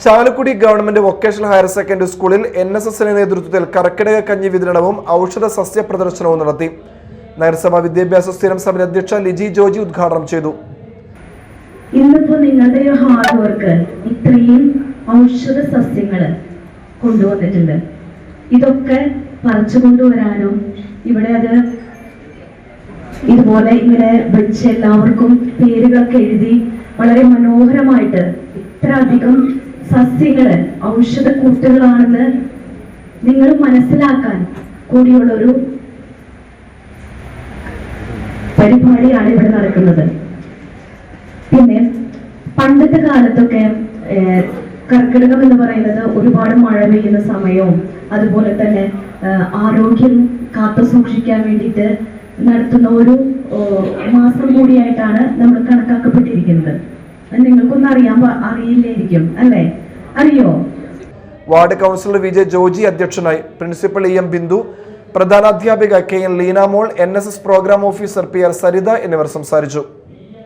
Chalakudy government vocational higher secondary സ്കൂളിൽ NSSന്റെ നേതൃത്വത്തിൽ കർക്കിടക കഞ്ഞി വിതരണവും ഔഷധ സസ്യ പ്രദർശനവും നടത്തി. നഗരസഭാ വിദ്യാഭ്യാസ സ്ഥിരം സമിതി അധ്യക്ഷ ലിജി ജോജി ഉദ്ഘാടനം ചെയ്തു. ഇന്നിപ്പോ നിങ്ങളുടെ ഹാർഡ് വർക്ക് ഇത്രയും ഔഷധ സസ്യങ്ങൾ കൊണ്ടുവന്നിട്ടുണ്ട്. ഇതൊക്കെ പറിച്ചു കൊണ്ടുവരാനും ഇവിടെ അത് ഇതുപോലെ ഇങ്ങനെ വെച്ച് എല്ലാവർക്കും പേരുകളൊക്കെ എഴുതി വളരെ മനോഹരമായിട്ട് ഇത്ര അധികം സസ്യങ്ങള് ഔഷധ കൂട്ടുകളാണെന്ന് നിങ്ങൾ മനസ്സിലാക്കാൻ കൂടിയുള്ളൊരു പരിപാടിയാണ് ഇവിടെ നടക്കുന്നത്. പിന്നെ പണ്ടത്തെ കാലത്തൊക്കെ കർക്കിടകം എന്ന് പറയുന്നത് ഒരുപാട് മഴ പെയ്യുന്ന സമയവും അതുപോലെ തന്നെ ആരോഗ്യം കാത്തു സൂക്ഷിക്കാൻ വേണ്ടിയിട്ട് നടത്തുന്ന ഒരു മാസം കൂടിയായിട്ടാണ് നമ്മൾ കണക്കാക്കപ്പെട്ടിരിക്കുന്നത്. നിങ്ങൾക്കൊന്നും അറിയില്ലായിരിക്കും അല്ലേ? അറിയോ? വാർഡ് കൗൺസിലർ വിജയ് ജോജി അധ്യക്ഷനായി. പ്രിൻസിപ്പൽ EM ബിന്ദു, പ്രധാനാധ്യാപിക KN Leenamol, NSS programme officer PR Saritha എന്നിവർ സംസാരിച്ചു.